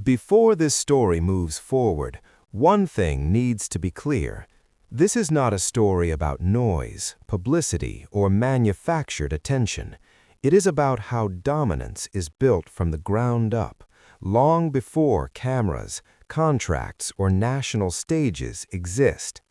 Before this story moves forward, one thing needs to be clear. This is not a story about noise, publicity, or manufactured attention. It is about how dominance is built from the ground up, long before cameras, contracts, or national stages exist.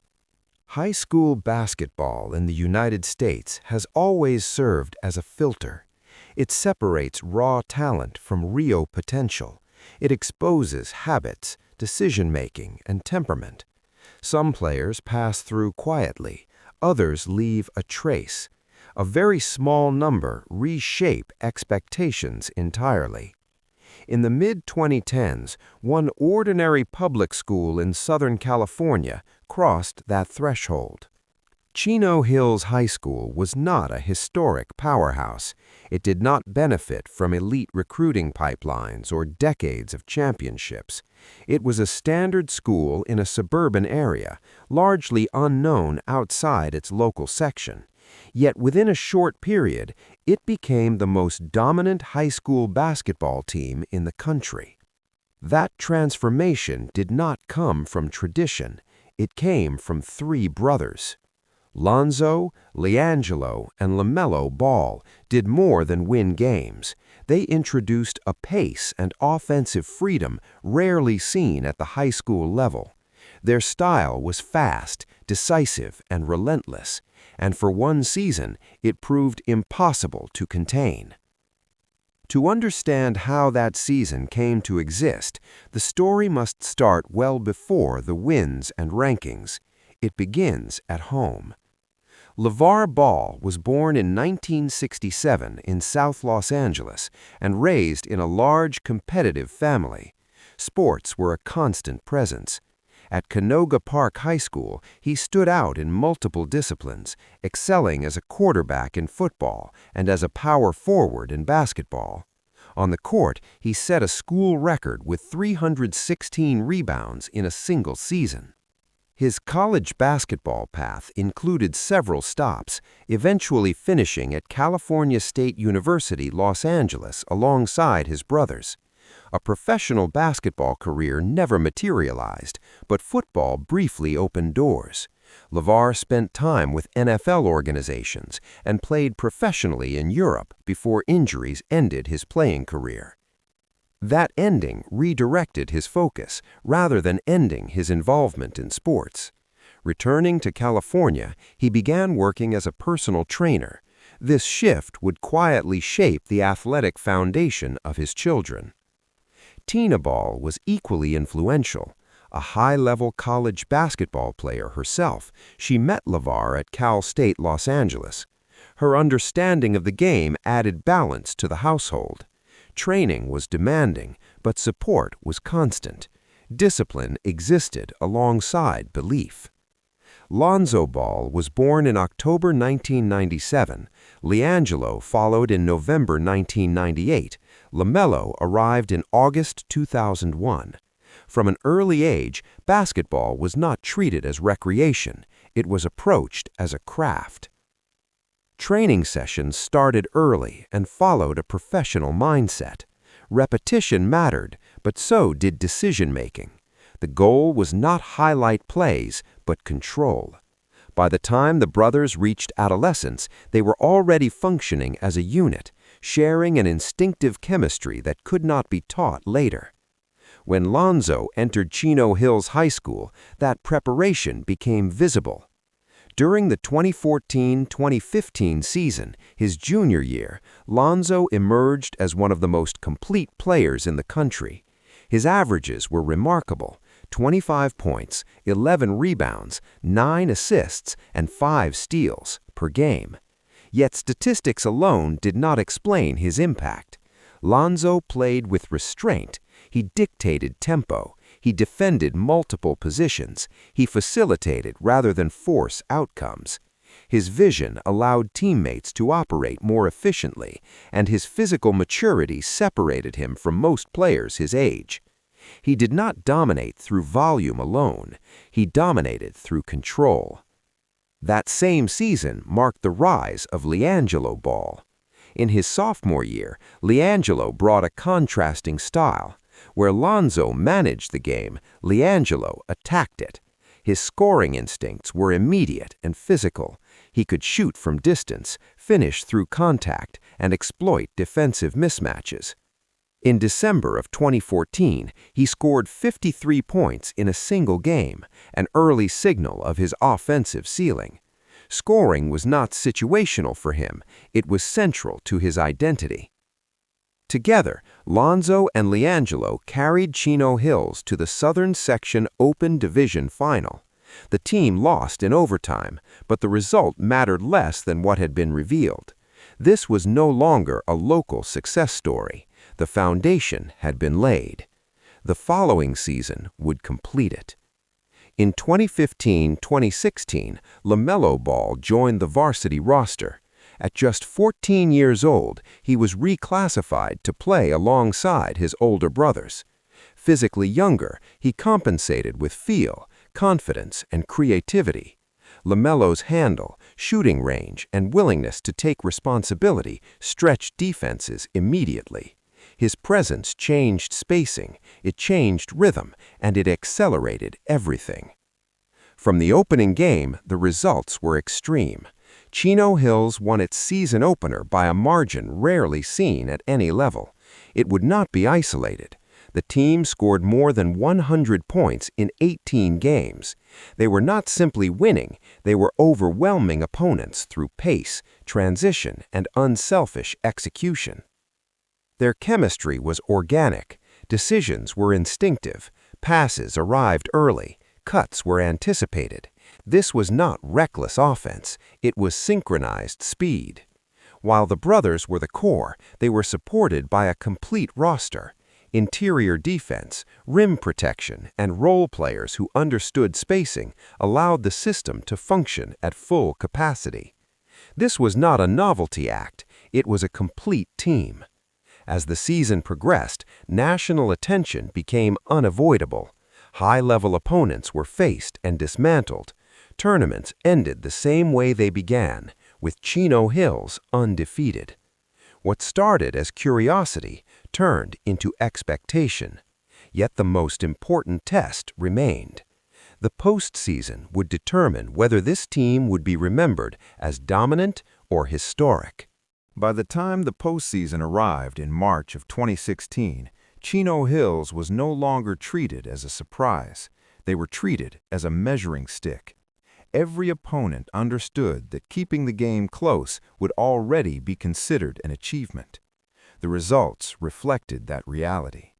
High school basketball in the United States has always served as a filter. It separates raw talent from real potential. It exposes habits, decision-making, and temperament. Some players pass through quietly, others leave a trace. A very small number reshape expectations entirely. In the mid-2010s, one ordinary public school in Southern California crossed that threshold. Chino Hills High School was not a historic powerhouse. It did not benefit from elite recruiting pipelines or decades of championships. It was a standard school in a suburban area, largely unknown outside its local section. Yet within a short period, it became the most dominant high school basketball team in the country. That transformation did not come from tradition. It came from three brothers. Lonzo, LiAngelo, and LaMelo Ball did more than win games. They introduced a pace and offensive freedom rarely seen at the high school level. Their style was fast, decisive, and relentless, and for one season, it proved impossible to contain. To understand how that season came to exist, the story must start well before the wins and rankings. It begins at home. LeVar Ball was born in 1967 in South Los Angeles and raised in a large competitive family. Sports were a constant presence. At Canoga Park High School, he stood out in multiple disciplines, excelling as a quarterback in football and as a power forward in basketball. On the court, he set a school record with 316 rebounds in a single season. His college basketball path included several stops, eventually finishing at California State University, Los Angeles, alongside his brothers. A professional basketball career never materialized, but football briefly opened doors. LeVar spent time with NFL organizations and played professionally in Europe before injuries ended his playing career. That ending redirected his focus rather than ending his involvement in sports. Returning to California, he began working as a personal trainer. This shift would quietly shape the athletic foundation of his children. Tina Ball was equally influential. A high-level college basketball player herself, she met LeVar at Cal State Los Angeles. Her understanding of the game added balance to the household. Training was demanding, but support was constant. Discipline existed alongside belief. Lonzo Ball was born in October 1997. LiAngelo followed in November 1998. LaMelo arrived in August 2001. From an early age, basketball was not treated as recreation. It was approached as a craft. Training sessions started early and followed a professional mindset. Repetition mattered, but so did decision-making. The goal was not highlight plays, but control. By the time the brothers reached adolescence, they were already functioning as a unit, sharing an instinctive chemistry that could not be taught later. When Lonzo entered Chino Hills High School, that preparation became visible. During the 2014-2015 season, his junior year, Lonzo emerged as one of the most complete players in the country. His averages were remarkable: 25 points, 11 rebounds, 9 assists, and 5 steals per game. Yet statistics alone did not explain his impact. Lonzo played with restraint. He dictated tempo. He defended multiple positions. He facilitated rather than force outcomes. His vision allowed teammates to operate more efficiently, and his physical maturity separated him from most players his age. He did not dominate through volume alone. He dominated through control. That same season marked the rise of LiAngelo Ball. In his sophomore year, LiAngelo brought a contrasting style. Where Lonzo managed the game, LiAngelo attacked it. His scoring instincts were immediate and physical. He could shoot from distance, finish through contact, and exploit defensive mismatches. In December of 2014, he scored 53 points in a single game, an early signal of his offensive ceiling. Scoring was not situational for him, it was central to his identity. Together, Lonzo and LiAngelo carried Chino Hills to the Southern Section Open Division Final. The team lost in overtime, but the result mattered less than what had been revealed. This was no longer a local success story. The foundation had been laid. The following season would complete it. In 2015-2016, LaMelo Ball joined the varsity roster. At just 14 years old, he was reclassified to play alongside his older brothers. Physically younger, he compensated with feel, confidence, and creativity. LaMelo's handle, shooting range, and willingness to take responsibility stretched defenses immediately. His presence changed spacing, it changed rhythm, and it accelerated everything. From the opening game, the results were extreme. Chino Hills won its season opener by a margin rarely seen at any level. It would not be isolated. The team scored more than 100 points in 18 games. They were not simply winning, they were overwhelming opponents through pace, transition, and unselfish execution. Their chemistry was organic, decisions were instinctive, passes arrived early, cuts were anticipated. This was not reckless offense, it was synchronized speed. While the brothers were the core, they were supported by a complete roster. Interior defense, rim protection, and role players who understood spacing allowed the system to function at full capacity. This was not a novelty act, it was a complete team. As the season progressed, national attention became unavoidable. High-level opponents were faced and dismantled. Tournaments ended the same way they began, with Chino Hills undefeated. What started as curiosity turned into expectation. Yet the most important test remained. The postseason would determine whether this team would be remembered as dominant or historic. By the time the postseason arrived in March of 2016, Chino Hills was no longer treated as a surprise. They were treated as a measuring stick. Every opponent understood that keeping the game close would already be considered an achievement. The results reflected that reality.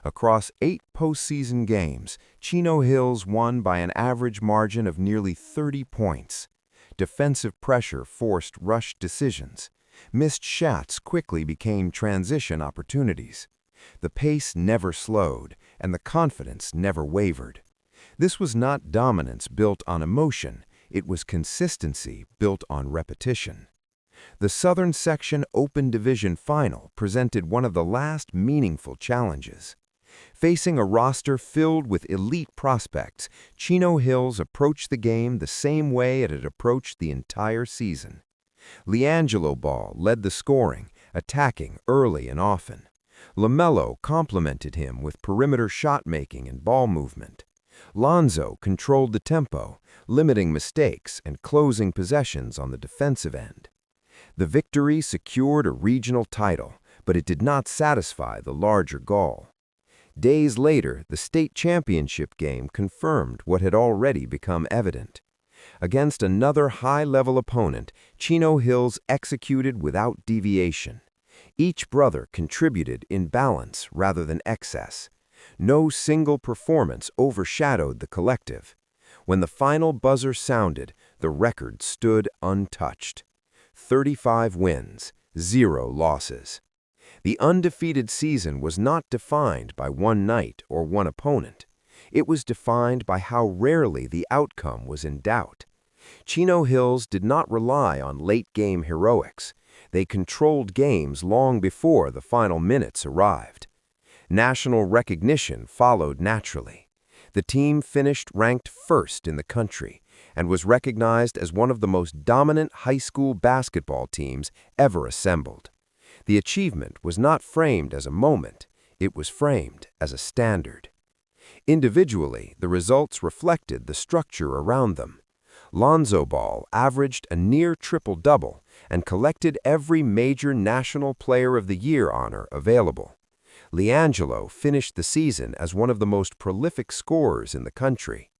Across 8 postseason games, Chino Hills won by an average margin of nearly 30 points. Defensive pressure forced rushed decisions. Missed shots quickly became transition opportunities. The pace never slowed, and the confidence never wavered. This was not dominance built on emotion, it was consistency built on repetition. The Southern Section Open Division Final presented one of the last meaningful challenges. Facing a roster filled with elite prospects, Chino Hills approached the game the same way it had approached the entire season. LiAngelo Ball led the scoring, attacking early and often. LaMelo complemented him with perimeter shot-making and ball movement. Lonzo controlled the tempo, limiting mistakes and closing possessions on the defensive end. The victory secured a regional title, but it did not satisfy the larger goal. Days later, the state championship game confirmed what had already become evident. Against another high-level opponent, Chino Hills executed without deviation. Each brother contributed in balance rather than excess. No single performance overshadowed the collective. When the final buzzer sounded, the record stood untouched. 35 wins, 0 losses. The undefeated season was not defined by one night or one opponent. It was defined by how rarely the outcome was in doubt. Chino Hills did not rely on late-game heroics. They controlled games long before the final minutes arrived. National recognition followed naturally. The team finished ranked first in the country and was recognized as one of the most dominant high school basketball teams ever assembled. The achievement was not framed as a moment. It was framed as a standard. Individually, the results reflected the structure around them. Lonzo Ball averaged a near triple-double and collected every major National Player of the Year honor available. LiAngelo finished the season as one of the most prolific scorers in the country.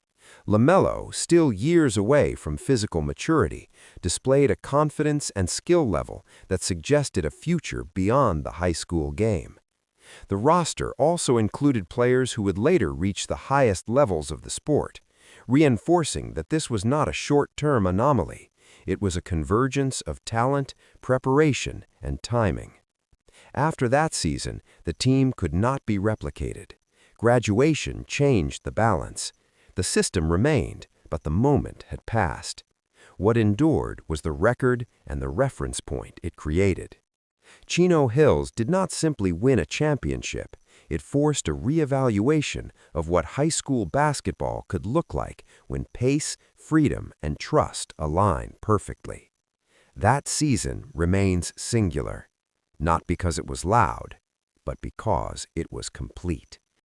LaMelo, still years away from physical maturity, displayed a confidence and skill level that suggested a future beyond the high school game. The roster also included players who would later reach the highest levels of the sport, reinforcing that this was not a short-term anomaly. It was a convergence of talent, preparation, and timing. After that season, the team could not be replicated. Graduation changed the balance. The system remained, but the moment had passed. What endured was the record and the reference point it created. Chino Hills did not simply win a championship. It forced a reevaluation of what high school basketball could look like when pace, freedom, and trust align perfectly. That season remains singular, not because it was loud, but because it was complete.